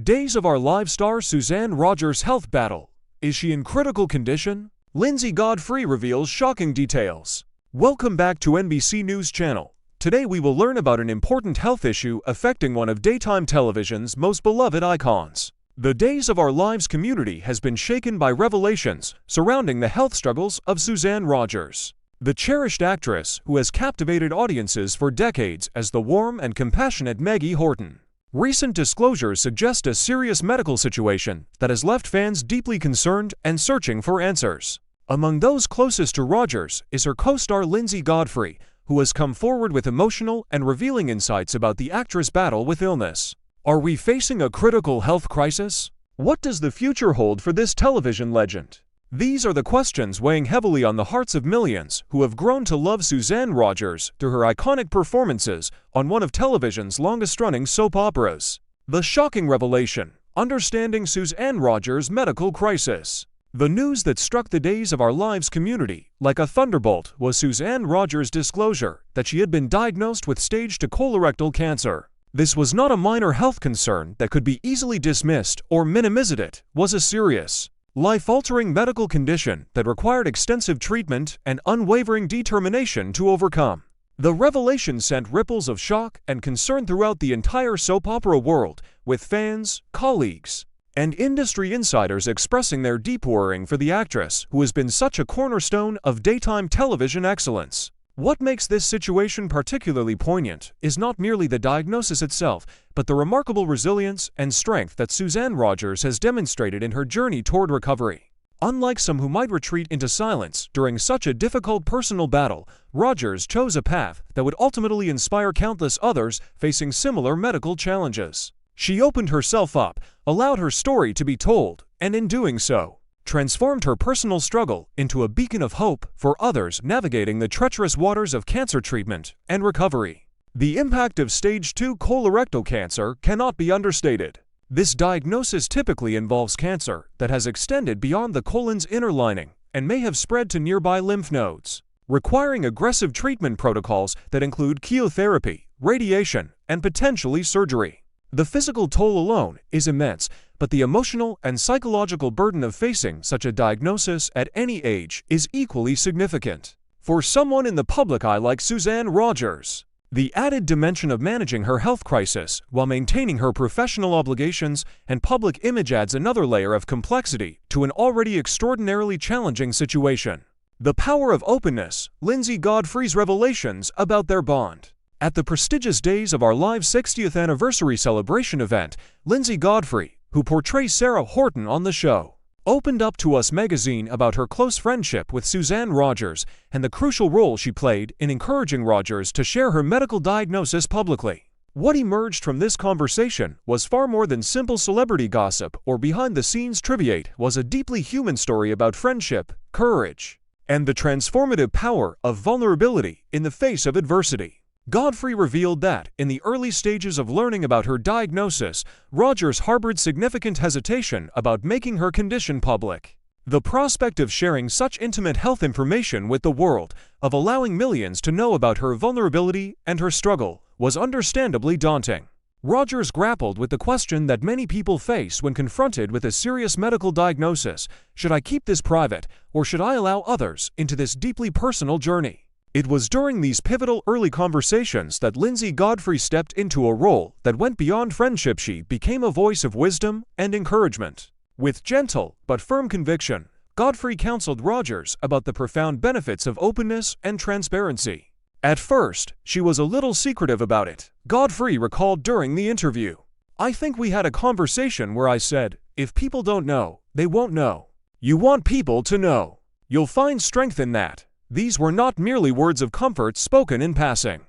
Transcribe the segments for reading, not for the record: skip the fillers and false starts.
Days of Our Lives star Suzanne Rogers' health battle. Is she in critical condition? Lindsay Godfrey reveals shocking details. Welcome back to NBC News Channel. Today we will learn about an important health issue affecting one of daytime television's most beloved icons. The Days of Our Lives community has been shaken by revelations surrounding the health struggles of Suzanne Rogers. The cherished actress who has captivated audiences for decades as the warm and compassionate Maggie Horton. Recent disclosures suggest a serious medical situation that has left fans deeply concerned and searching for answers. Among those closest to Rogers is her co-star Lindsay Godfrey, who has come forward with emotional and revealing insights about the actress' battle with illness. Are we facing a critical health crisis? What does the future hold for this television legend? These are the questions weighing heavily on the hearts of millions who have grown to love Suzanne Rogers through her iconic performances on one of television's longest-running soap operas. The shocking revelation: understanding Suzanne Rogers' medical crisis. The news that struck the Days of Our Lives community like a thunderbolt was Suzanne Rogers' disclosure that she had been diagnosed with stage 2 colorectal cancer. This was not a minor health concern that could be easily dismissed or minimized. It was a serious, life-altering medical condition that required extensive treatment and unwavering determination to overcome. The revelation sent ripples of shock and concern throughout the entire soap opera world, with fans, colleagues, and industry insiders expressing their deep worrying for the actress who has been such a cornerstone of daytime television excellence. What makes this situation particularly poignant is not merely the diagnosis itself, but the remarkable resilience and strength that Suzanne Rogers has demonstrated in her journey toward recovery. Unlike some who might retreat into silence during such a difficult personal battle, Rogers chose a path that would ultimately inspire countless others facing similar medical challenges. She opened herself up, allowed her story to be told, and in doing so, transformed her personal struggle into a beacon of hope for others navigating the treacherous waters of cancer treatment and recovery. The impact of stage 2 colorectal cancer cannot be understated. This diagnosis typically involves cancer that has extended beyond the colon's inner lining and may have spread to nearby lymph nodes, requiring aggressive treatment protocols that include chemotherapy, radiation, and potentially surgery. The physical toll alone is immense, but the emotional and psychological burden of facing such a diagnosis at any age is equally significant. For someone in the public eye like Suzanne Rogers, the added dimension of managing her health crisis while maintaining her professional obligations and public image adds another layer of complexity to an already extraordinarily challenging situation. The power of openness: Lindsay Godfrey's revelations about their bond. At the prestigious Days of Our Lives 60th anniversary celebration event, Lindsay Godfrey, who portrays Sarah Horton on the show, opened up to Us magazine about her close friendship with Suzanne Rogers and the crucial role she played in encouraging Rogers to share her medical diagnosis publicly. What emerged from this conversation was far more than simple celebrity gossip or behind-the-scenes trivia. It was a deeply human story about friendship, courage, and the transformative power of vulnerability in the face of adversity. Godfrey revealed that, in the early stages of learning about her diagnosis, Rogers harbored significant hesitation about making her condition public. The prospect of sharing such intimate health information with the world, of allowing millions to know about her vulnerability and her struggle, was understandably daunting. Rogers grappled with the question that many people face when confronted with a serious medical diagnosis: should I keep this private, or should I allow others into this deeply personal journey? It was during these pivotal early conversations that Lindsay Godfrey stepped into a role that went beyond friendship. She became a voice of wisdom and encouragement. With gentle but firm conviction, Godfrey counseled Rogers about the profound benefits of openness and transparency. At first, she was a little secretive about it. Godfrey recalled during the interview, "I think we had a conversation where I said, if people don't know, they won't know. You want people to know. You'll find strength in that." These were not merely words of comfort spoken in passing.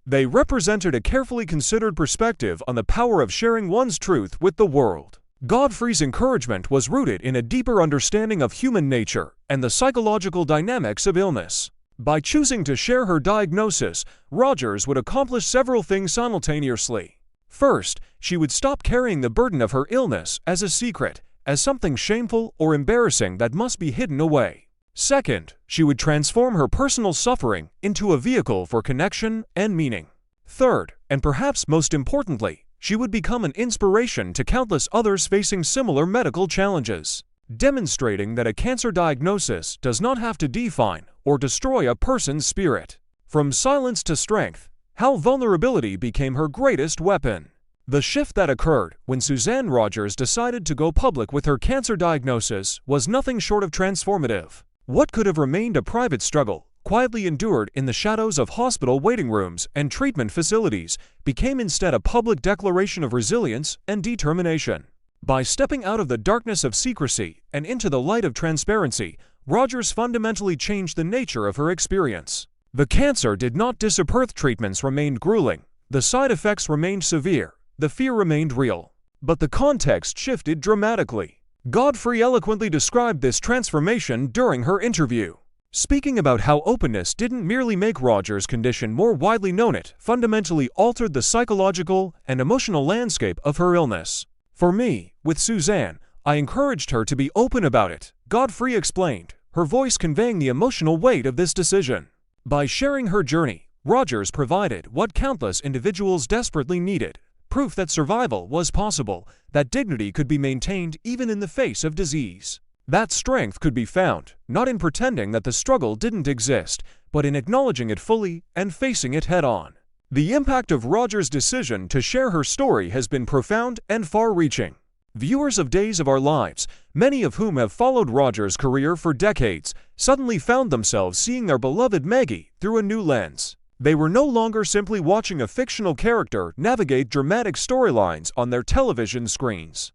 They represented a carefully considered perspective on the power of sharing one's truth with the world. Godfrey's encouragement was rooted in a deeper understanding of human nature and the psychological dynamics of illness. By choosing to share her diagnosis, Rogers would accomplish several things simultaneously. First, she would stop carrying the burden of her illness as a secret, as something shameful or embarrassing that must be hidden away. Second, she would transform her personal suffering into a vehicle for connection and meaning. Third, and perhaps most importantly, she would become an inspiration to countless others facing similar medical challenges, demonstrating that a cancer diagnosis does not have to define or destroy a person's spirit. From silence to strength, how vulnerability became her greatest weapon. The shift that occurred when Suzanne Rogers decided to go public with her cancer diagnosis was nothing short of transformative. What could have remained a private struggle, quietly endured in the shadows of hospital waiting rooms and treatment facilities, became instead a public declaration of resilience and determination. By stepping out of the darkness of secrecy and into the light of transparency, Rogers fundamentally changed the nature of her experience. The cancer did not disappear. Treatments remained grueling, the side effects remained severe, the fear remained real. But the context shifted dramatically. Godfrey eloquently described this transformation during her interview, speaking about how openness didn't merely make Rogers' condition more widely known, it fundamentally altered the psychological and emotional landscape of her illness. For me, with Suzanne, I encouraged her to be open about it, Godfrey explained, her voice conveying the emotional weight of this decision. By sharing her journey, Rogers provided what countless individuals desperately needed: proof that survival was possible, that dignity could be maintained even in the face of disease. That strength could be found, not in pretending that the struggle didn't exist, but in acknowledging it fully and facing it head-on. The impact of Rogers' decision to share her story has been profound and far-reaching. Viewers of Days of Our Lives, many of whom have followed Rogers' career for decades, suddenly found themselves seeing their beloved Maggie through a new lens. They were no longer simply watching a fictional character navigate dramatic storylines on their television screens.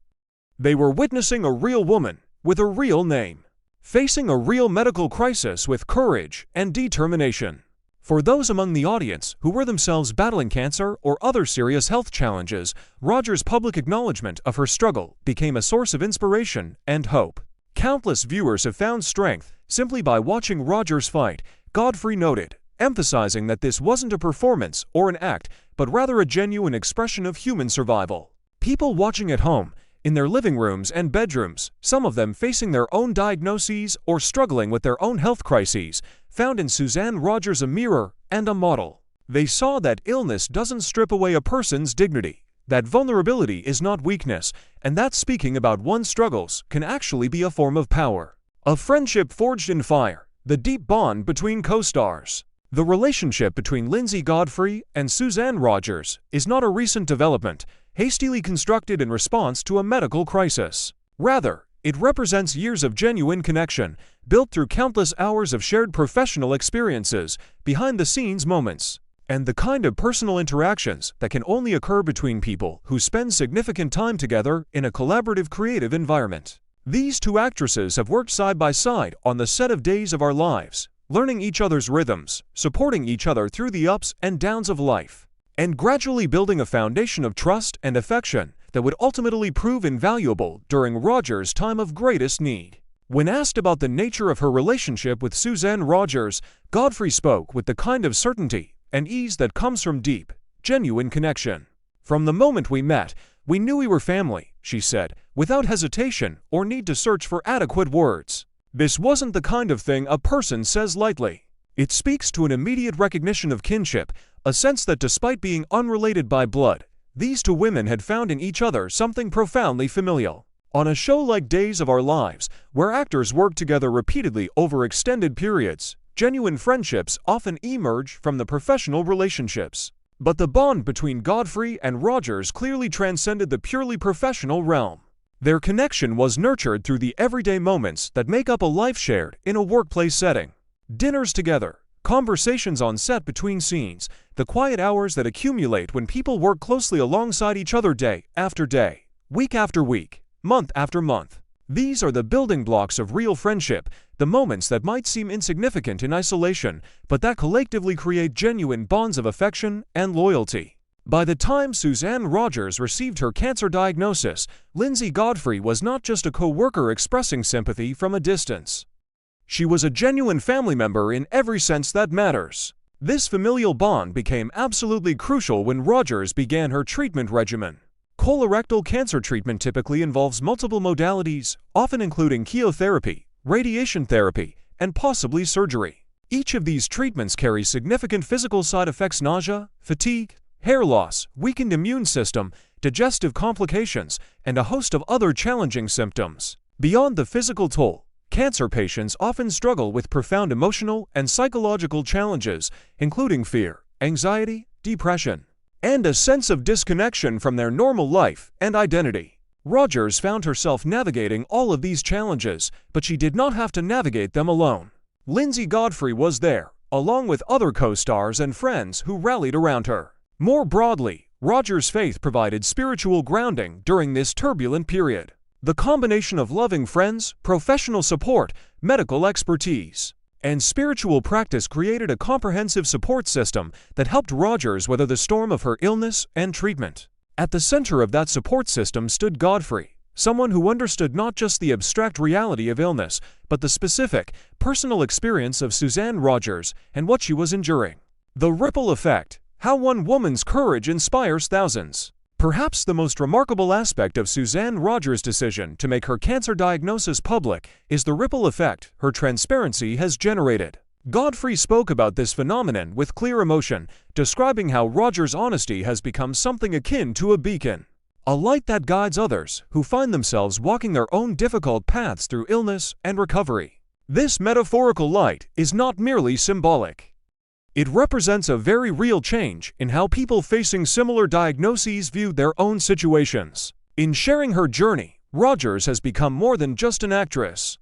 They were witnessing a real woman with a real name, facing a real medical crisis with courage and determination. For those among the audience who were themselves battling cancer or other serious health challenges, Rogers' public acknowledgement of her struggle became a source of inspiration and hope. Countless viewers have found strength simply by watching Rogers fight, Godfrey noted, emphasizing that this wasn't a performance or an act, but rather a genuine expression of human survival. People watching at home, in their living rooms and bedrooms, some of them facing their own diagnoses or struggling with their own health crises, found in Suzanne Rogers a mirror and a model. They saw that illness doesn't strip away a person's dignity, that vulnerability is not weakness, and that speaking about one's struggles can actually be a form of power. A friendship forged in fire, the deep bond between co-stars. The relationship between Lindsay Godfrey and Suzanne Rogers is not a recent development, hastily constructed in response to a medical crisis. Rather, it represents years of genuine connection, built through countless hours of shared professional experiences, behind-the-scenes moments, and the kind of personal interactions that can only occur between people who spend significant time together in a collaborative creative environment. These two actresses have worked side by side on the set of Days of Our Lives, learning each other's rhythms, supporting each other through the ups and downs of life, and gradually building a foundation of trust and affection that would ultimately prove invaluable during Rogers' time of greatest need. When asked about the nature of her relationship with Suzanne Rogers, Godfrey spoke with the kind of certainty and ease that comes from deep, genuine connection. "From the moment we met, we knew we were family," she said, without hesitation or need to search for adequate words. This wasn't the kind of thing a person says lightly. It speaks to an immediate recognition of kinship, a sense that despite being unrelated by blood, these two women had found in each other something profoundly familial. On a show like Days of Our Lives, where actors work together repeatedly over extended periods, genuine friendships often emerge from the professional relationships. But the bond between Godfrey and Rogers clearly transcended the purely professional realm. Their connection was nurtured through the everyday moments that make up a life shared in a workplace setting. Dinners together, conversations on set between scenes, the quiet hours that accumulate when people work closely alongside each other day after day, week after week, month after month. These are the building blocks of real friendship, the moments that might seem insignificant in isolation, but that collectively create genuine bonds of affection and loyalty. By the time Suzanne Rogers received her cancer diagnosis, Lindsay Godfrey was not just a co-worker expressing sympathy from a distance. She was a genuine family member in every sense that matters. This familial bond became absolutely crucial when Rogers began her treatment regimen. Colorectal cancer treatment typically involves multiple modalities, often including chemotherapy, radiation therapy, and possibly surgery. Each of these treatments carries significant physical side effects: nausea, fatigue, hair loss, weakened immune system, digestive complications, and a host of other challenging symptoms. Beyond the physical toll, cancer patients often struggle with profound emotional and psychological challenges, including fear, anxiety, depression, and a sense of disconnection from their normal life and identity. Rogers found herself navigating all of these challenges, but she did not have to navigate them alone. Lindsay Godfrey was there, along with other co-stars and friends who rallied around her. More broadly, Rogers' faith provided spiritual grounding during this turbulent period. The combination of loving friends, professional support, medical expertise, and spiritual practice created a comprehensive support system that helped Rogers weather the storm of her illness and treatment. At the center of that support system stood Godfrey, someone who understood not just the abstract reality of illness, but the specific, personal experience of Suzanne Rogers and what she was enduring. The ripple effect: how one woman's courage inspires thousands. Perhaps the most remarkable aspect of Suzanne Rogers' decision to make her cancer diagnosis public is the ripple effect her transparency has generated. Godfrey spoke about this phenomenon with clear emotion, describing how Rogers' honesty has become something akin to a beacon, a light that guides others who find themselves walking their own difficult paths through illness and recovery. This metaphorical light is not merely symbolic. It represents a very real change in how people facing similar diagnoses view their own situations. In sharing her journey, Rogers has become more than just an actress.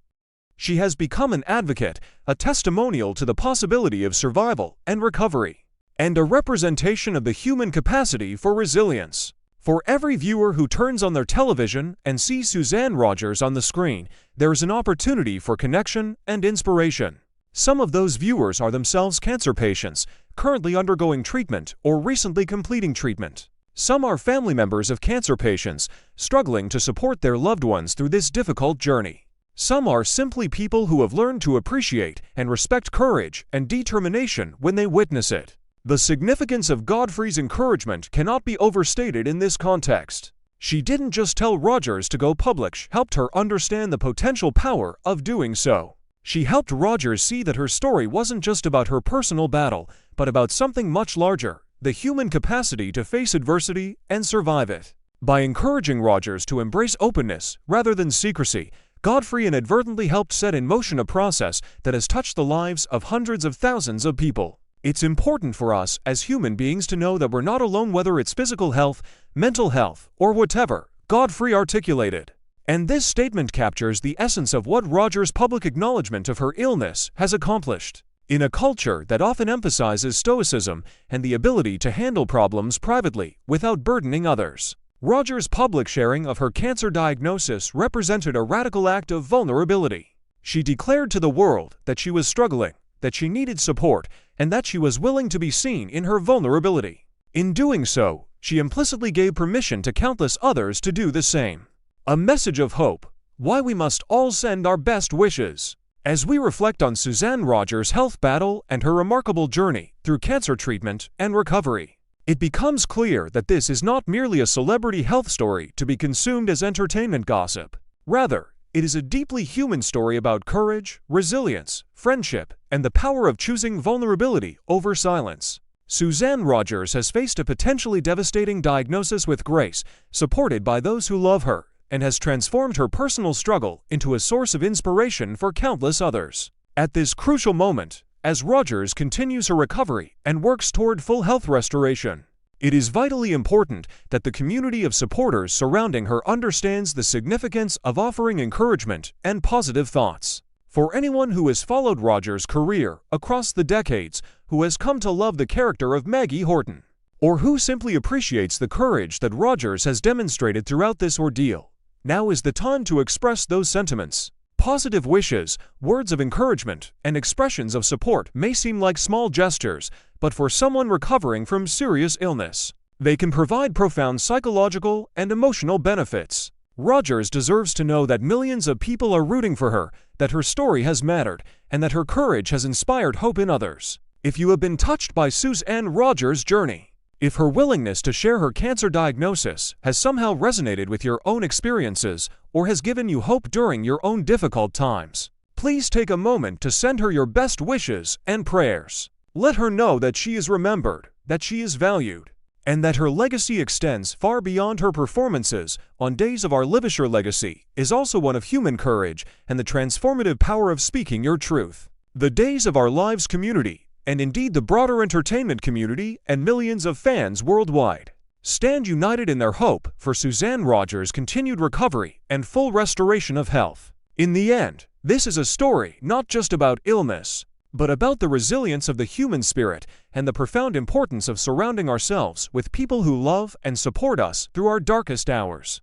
She has become an advocate, a testimonial to the possibility of survival and recovery, and a representation of the human capacity for resilience. For every viewer who turns on their television and sees Suzanne Rogers on the screen, there is an opportunity for connection and inspiration. Some of those viewers are themselves cancer patients, currently undergoing treatment or recently completing treatment. Some are family members of cancer patients, struggling to support their loved ones through this difficult journey. Some are simply people who have learned to appreciate and respect courage and determination when they witness it. The significance of Godfrey's encouragement cannot be overstated in this context. She didn't just tell Rogers to go public, she helped her understand the potential power of doing so. She helped Rogers see that her story wasn't just about her personal battle, but about something much larger: the human capacity to face adversity and survive it. By encouraging Rogers to embrace openness rather than secrecy, Godfrey inadvertently helped set in motion a process that has touched the lives of hundreds of thousands of people. It's important for us as human beings to know that we're not alone, whether it's physical health, mental health, or whatever, Godfrey articulated. And this statement captures the essence of what Rogers' public acknowledgement of her illness has accomplished. In a culture that often emphasizes stoicism and the ability to handle problems privately without burdening others, Rogers' public sharing of her cancer diagnosis represented a radical act of vulnerability. She declared to the world that she was struggling, that she needed support, and that she was willing to be seen in her vulnerability. In doing so, she implicitly gave permission to countless others to do the same. A message of hope: why we must all send our best wishes. As we reflect on Suzanne Rogers' health battle and her remarkable journey through cancer treatment and recovery, it becomes clear that this is not merely a celebrity health story to be consumed as entertainment gossip. Rather, it is a deeply human story about courage, resilience, friendship, and the power of choosing vulnerability over silence. Suzanne Rogers has faced a potentially devastating diagnosis with grace, supported by those who love her, and has transformed her personal struggle into a source of inspiration for countless others. At this crucial moment, as Rogers continues her recovery and works toward full health restoration, it is vitally important that the community of supporters surrounding her understands the significance of offering encouragement and positive thoughts. For anyone who has followed Rogers' career across the decades, who has come to love the character of Maggie Horton, or who simply appreciates the courage that Rogers has demonstrated throughout this ordeal, now is the time to express those sentiments. Positive wishes, words of encouragement, and expressions of support may seem like small gestures, but for someone recovering from serious illness, they can provide profound psychological and emotional benefits. Rogers deserves to know that millions of people are rooting for her, that her story has mattered, and that her courage has inspired hope in others. If you have been touched by Suzanne Rogers' journey, if her willingness to share her cancer diagnosis has somehow resonated with your own experiences or has given you hope during your own difficult times, please take a moment to send her your best wishes and prayers. Let her know that she is remembered, that she is valued, and that her legacy extends far beyond her performances on Days of Our Live. Her legacy is also one of human courage and the transformative power of speaking your truth. The Days of Our Lives community, and indeed the broader entertainment community and millions of fans worldwide, stand united in their hope for Suzanne Rogers' continued recovery and full restoration of health. In the end, this is a story not just about illness, but about the resilience of the human spirit and the profound importance of surrounding ourselves with people who love and support us through our darkest hours.